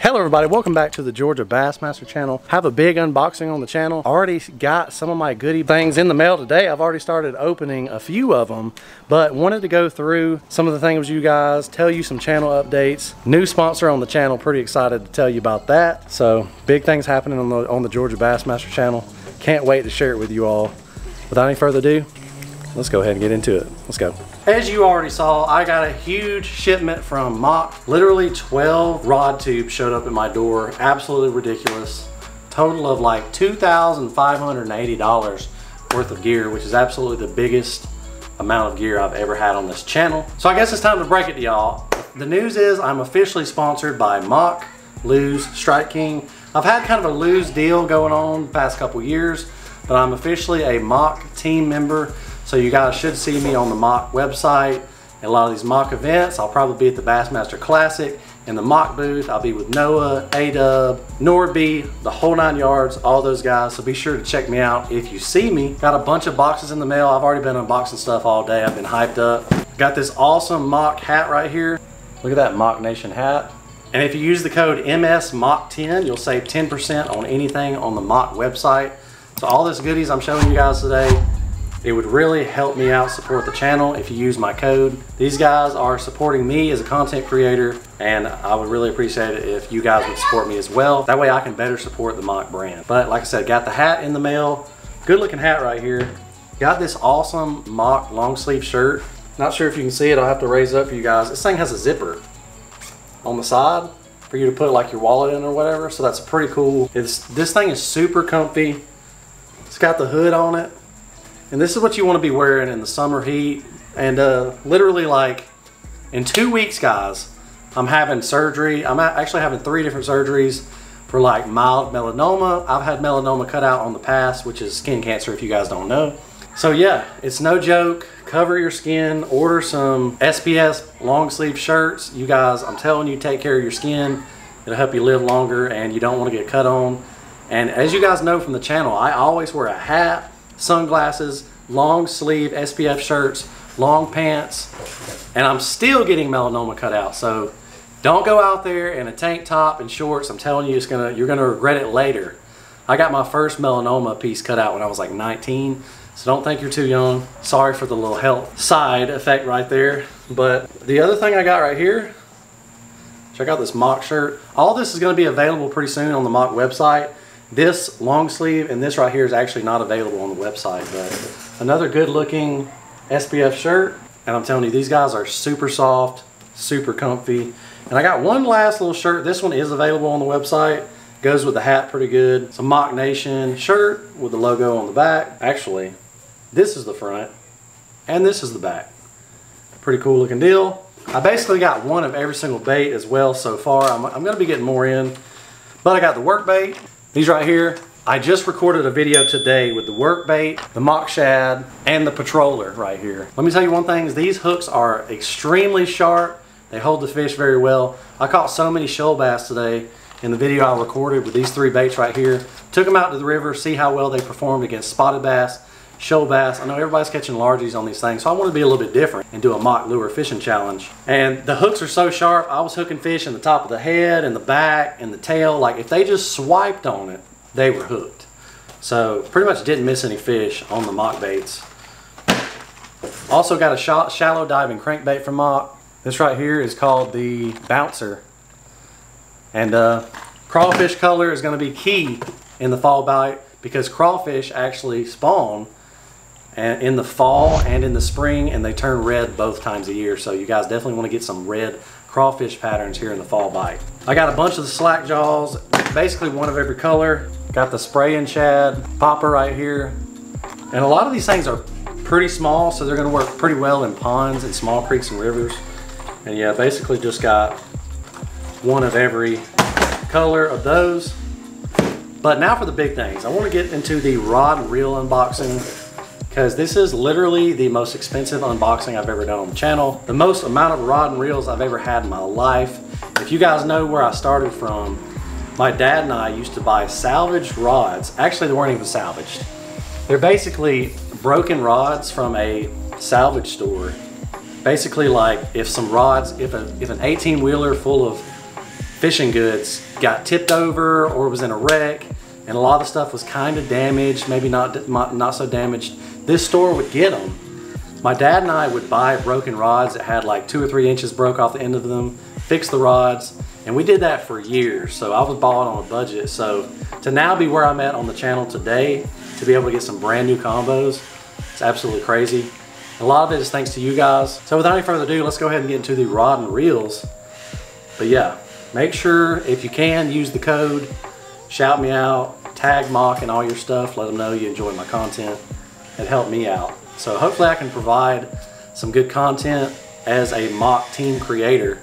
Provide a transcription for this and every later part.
Hello everybody, welcome back to the Georgia Bassmaster channel. Have a big unboxing on the channel. Already got some of my goodie things in the mail today. I've already started opening a few of them, but wanted to go through some of the things with you guys, tell you some channel updates. New sponsor on the channel, pretty excited to tell you about that. So big things happening on the Georgia Bassmaster channel. Can't wait to share it with you all. Without any further ado, let's go ahead and get into it. Let's go. As you already saw, I got a huge shipment from Mach. Literally 12 rod tubes showed up at my door. Absolutely ridiculous. Total of like $2,580 worth of gear, which is absolutely the biggest amount of gear I've ever had on this channel. So I guess it's time to break it to y'all. The news is I'm officially sponsored by Mach, Lose, Strike King. I've had kind of a loose deal going on the past couple years, but I'm officially a Mach team member. So you guys should see me on the Mach website at a lot of these Mach events. I'll probably be at the Bassmaster Classic in the Mach booth. I'll be with Noah, A-Dub, Norby, the whole 9 yards, all those guys. So be sure to check me out if you see me. Got a bunch of boxes in the mail. I've already been unboxing stuff all day. I've been hyped up. Got this awesome Mach hat right here. Look at that Mach Nation hat. And if you use the code MSMACH10, you'll save 10% on anything on the Mach website. So all this goodies I'm showing you guys today, it would really help me out, support the channel if you use my code. These guys are supporting me as a content creator, and I would really appreciate it if you guys would support me as well. That way I can better support the Mach brand. But like I said, got the hat in the mail. Good looking hat right here. Got this awesome Mach long sleeve shirt. Not sure if you can see it, I'll have to raise it up for you guys. This thing has a zipper on the side for you to put like your wallet in or whatever, so that's pretty cool. This thing is super comfy. It's got the hood on it. And this is what you want to be wearing in the summer heat. And literally like in 2 weeks, guys, I'm having surgery. I'm actually having 3 different surgeries for like mild melanoma. I've had melanoma cut out on the past, which is skin cancer if you guys don't know. So yeah, it's no joke. Cover your skin, order some SPS long sleeve shirts. You guys, I'm telling you, take care of your skin. It'll help you live longer and you don't want to get cut on. And as you guys know from the channel, I always wear a hat, sunglasses, long sleeve SPF shirts, long pants, and I'm still getting melanoma cut out. So don't go out there in a tank top and shorts. I'm telling you, you're gonna regret it later. I got my first melanoma piece cut out when I was like 19, so don't think you're too young. Sorry for the little health side effect right there. But the other thing I got right here, check out this Mach shirt. All this is gonna be available pretty soon on the Mach website. This long sleeve and this right here is actually not available on the website, but another good looking SPF shirt. And I'm telling you, these guys are super soft, super comfy. And I got one last little shirt. This one is available on the website. Goes with the hat pretty good. It's a Mach Nation shirt with the logo on the back. Actually, this is the front and this is the back. Pretty cool looking deal. I basically got one of every single bait as well so far. I'm gonna be getting more in, but I got the work bait. These right here, I just recorded a video today with the work bait, the Mach shad, and the patroller right here. Let me tell you one thing, is these hooks are extremely sharp. They hold the fish very well. I caught so many shoal bass today in the video I recorded with these 3 baits right here. Took them out to the river, see how well they performed against spotted bass, shoal bass. I know everybody's catching largies on these things, so I want to be a little bit different and do a Mach lure fishing challenge. And the hooks are so sharp, I was hooking fish in the top of the head and the back and the tail. Like if they just swiped on it, they were hooked. So pretty much didn't miss any fish on the Mach baits. Also got a shallow diving crankbait from Mach. This right here is called the Bouncer. And crawfish color is going to be key in the fall bite, because crawfish actually spawn in the fall and in the spring, and they turn red both times a year. So you guys definitely want to get some red crawfish patterns here in the fall bite. I got a bunch of the slack jaws, basically one of every color. Got the spray and shad popper right here. And a lot of these things are pretty small, so they're gonna work pretty well in ponds and small creeks and rivers. And yeah, basically just got one of every color of those. But now for the big things. I want to get into the rod and reel unboxing, because this is literally the most expensive unboxing I've ever done on the channel. The most amount of rod and reels I've ever had in my life. If you guys know where I started from, my dad and I used to buy salvaged rods. Actually, they weren't even salvaged. They're basically broken rods from a salvage store. Basically, like if some rods, if an 18-wheeler full of fishing goods got tipped over or was in a wreck, and a lot of the stuff was kind of damaged, maybe not so damaged, this store would get them. My dad and I would buy broken rods that had like 2 or 3 inches broke off the end of them, fix the rods, and we did that for years. So I was balling on a budget. So to now be where I'm at on the channel today, to be able to get some brand new combos, it's absolutely crazy. A lot of it is thanks to you guys. So without any further ado, let's go ahead and get into the rod and reels. But yeah, make sure if you can use the code, shout me out, tag Mach and all your stuff, let them know you enjoy my content. It helped me out. So hopefully I can provide some good content as a Mach team creator.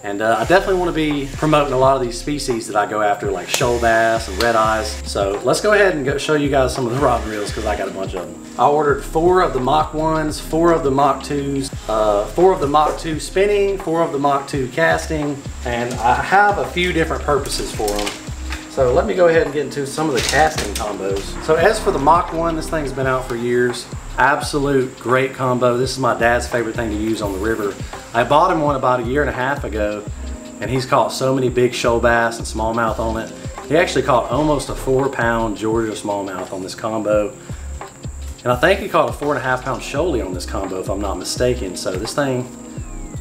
And I definitely want to be promoting a lot of these species that I go after, like shoal bass and red eyes. So let's go ahead and show you guys some of the rod and reels, because I got a bunch of them. I ordered 4 of the Mach 1s, 4 of the Mach 2s, 4 of the Mach 2 spinning, 4 of the Mach 2 casting, and I have a few different purposes for them. So let me go ahead and get into some of the casting combos. So as for the Mach 1, this thing's been out for years. Absolute great combo. This is my dad's favorite thing to use on the river. I bought him one about 1.5 years ago, and he's caught so many big shoal bass and smallmouth on it. He actually caught almost a 4-pound Georgia smallmouth on this combo. And I think he caught a 4.5-pound shoalie on this combo, if I'm not mistaken. So this thing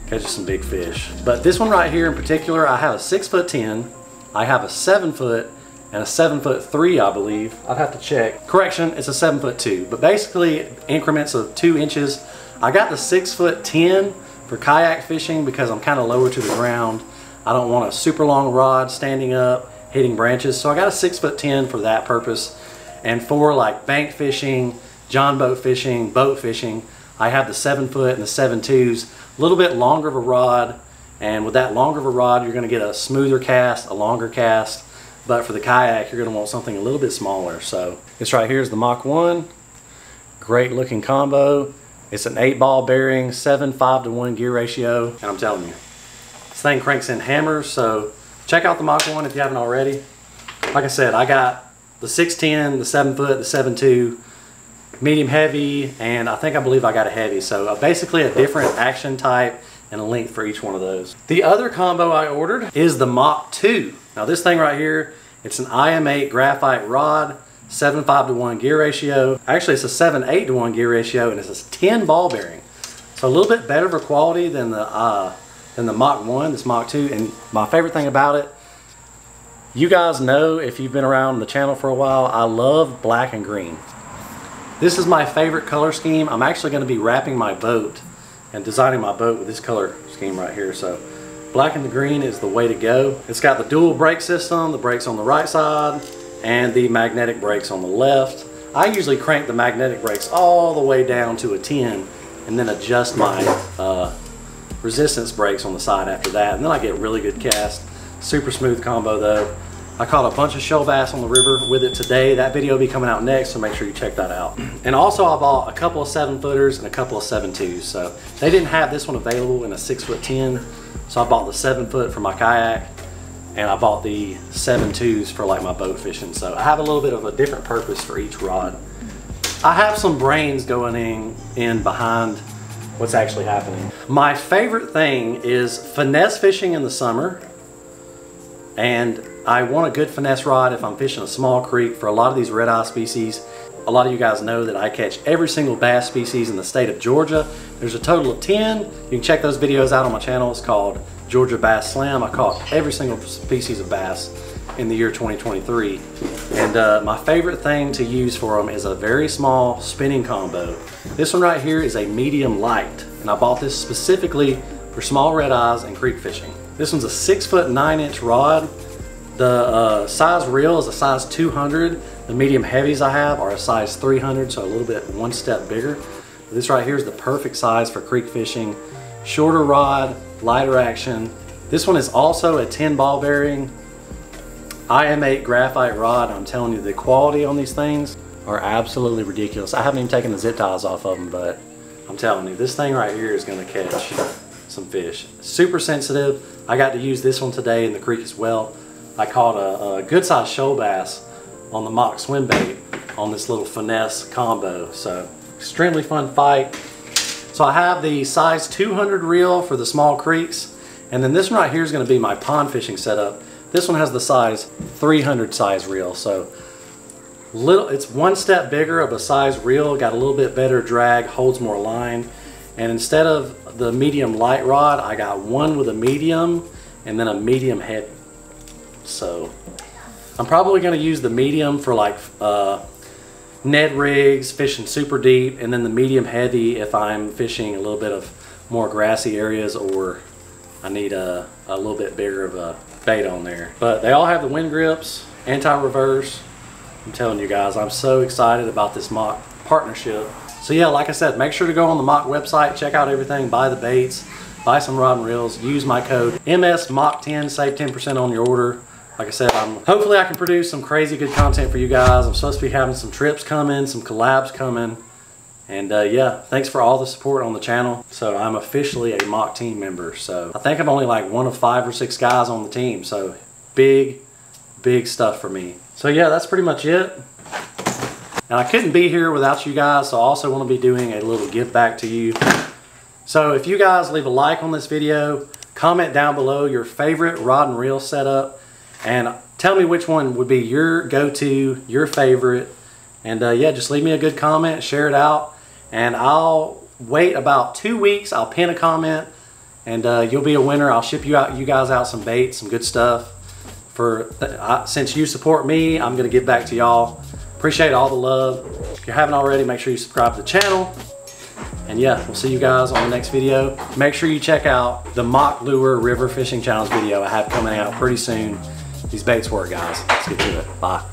catches some big fish. But this one right here in particular, I have a 6'10", I have a 7-foot, and a 7'3", I believe. I'd have to check. Correction, it's a 7'2", but basically increments of 2 inches. I got the 6'10" for kayak fishing because I'm kind of lower to the ground. I don't want a super long rod standing up, hitting branches. So I got a 6'10" for that purpose. And for like bank fishing, john boat fishing, boat fishing, I have the 7-foot and the 7'2s, a little bit longer of a rod. And with that longer of a rod, you're gonna get a smoother cast, a longer cast. But for the kayak, you're gonna want something a little bit smaller. So this right here is the Mach 1. Great looking combo. It's an 8-ball bearing, 7:5-to-1 gear ratio. And I'm telling you, this thing cranks in hammers. So check out the Mach 1 if you haven't already. Like I said, I got the 6'10", the 7-foot, the 7'2", medium heavy, and I believe I got a heavy. So basically a different action type and a length for each one of those. The other combo I ordered is the Mach 2. Now this thing right here, it's an IM8 graphite rod, 7:5-to-1 gear ratio. Actually, it's a 7:8-to-1 gear ratio, and it's a 10 ball bearing. So a little bit better for quality than the Mach 1, this Mach 2. And my favorite thing about it, you guys know if you've been around the channel for a while, I love black and green. This is my favorite color scheme. I'm actually going to be wrapping my boat and designing my boat with this color scheme right here. So black and the green is the way to go. It's got the dual brake system, the brakes on the right side, and the magnetic brakes on the left. I usually crank the magnetic brakes all the way down to a 10 and then adjust my resistance brakes on the side after that. And then I get really good cast. Super smooth combo though. I caught a bunch of shoal bass on the river with it today. That video will be coming out next, so make sure you check that out. And also I bought a couple of 7-footers and a couple of 7'2s. So they didn't have this one available in a 6'10", so I bought the 7-foot for my kayak, and I bought the 7'2s for like my boat fishing. So I have a little bit of a different purpose for each rod. I have some brains going in behind what's actually happening. My favorite thing is finesse fishing in the summer, and I want a good finesse rod if I'm fishing a small creek for a lot of these red eye species. A lot of you guys know that I catch every single bass species in the state of Georgia. There's a total of 10. You can check those videos out on my channel. It's called Georgia Bass Slam. I caught every single species of bass in the year 2023. And my favorite thing to use for them is a very small spinning combo. This one right here is a medium light, and I bought this specifically for small red eyes and creek fishing. This one's a 6'9" rod. The size reel is a size 200. The medium heavies I have are a size 300, so a little bit one step bigger. This right here is the perfect size for creek fishing. Shorter rod, lighter action. This one is also a 10 ball bearing IM8 graphite rod. I'm telling you, the quality on these things are absolutely ridiculous. I haven't even taken the zip ties off of them, but I'm telling you, this thing right here is gonna catch some fish. Super sensitive. I got to use this one today in the creek as well. I caught a good sized shoal bass on the Mach swim bait on this little finesse combo. So extremely fun fight. So I have the size 200 reel for the small creeks, And then this one right here is going to be my pond fishing setup. This one has the size 300 size reel, so it's one step bigger of a size reel, got a little bit better drag, holds more line. And instead of the medium light rod, I got one with a medium and then a medium heavy. So I'm probably going to use the medium for like Ned rigs, fishing super deep, and then the medium heavy if I'm fishing a little bit of more grassy areas or I need a little bit bigger of a bait on there. But they all have the wind grips, anti-reverse. I'm telling you guys, I'm so excited about this Mach partnership. So yeah, like I said, make sure to go on the Mach website, check out everything, buy the baits, buy some rod and reels, use my code MSMACH10, save 10% on your order. Like I said, hopefully I can produce some crazy good content for you guys. I'm supposed to be having some trips coming, some collabs coming. And yeah, thanks for all the support on the channel. So I'm officially a Mach team member. So I think I'm only like one of 5 or 6 guys on the team. So big stuff for me. So yeah, that's pretty much it. And I couldn't be here without you guys. So I also want to be doing a little give back to you. So if you guys leave a like on this video, comment down below your favorite rod and reel setup, and tell me which one would be your go-to, your favorite. And yeah, just leave me a good comment, share it out. And I'll wait about 2 weeks. I'll pin a comment, and you'll be a winner. I'll ship you guys out some baits, some good stuff. Since you support me, I'm gonna give back to y'all. Appreciate all the love. If you haven't already, make sure you subscribe to the channel. And yeah, we'll see you guys on the next video. Make sure you check out the Mach Lure River Fishing Challenge video I have coming out pretty soon. These baits work, guys. Let's get to it. Bye.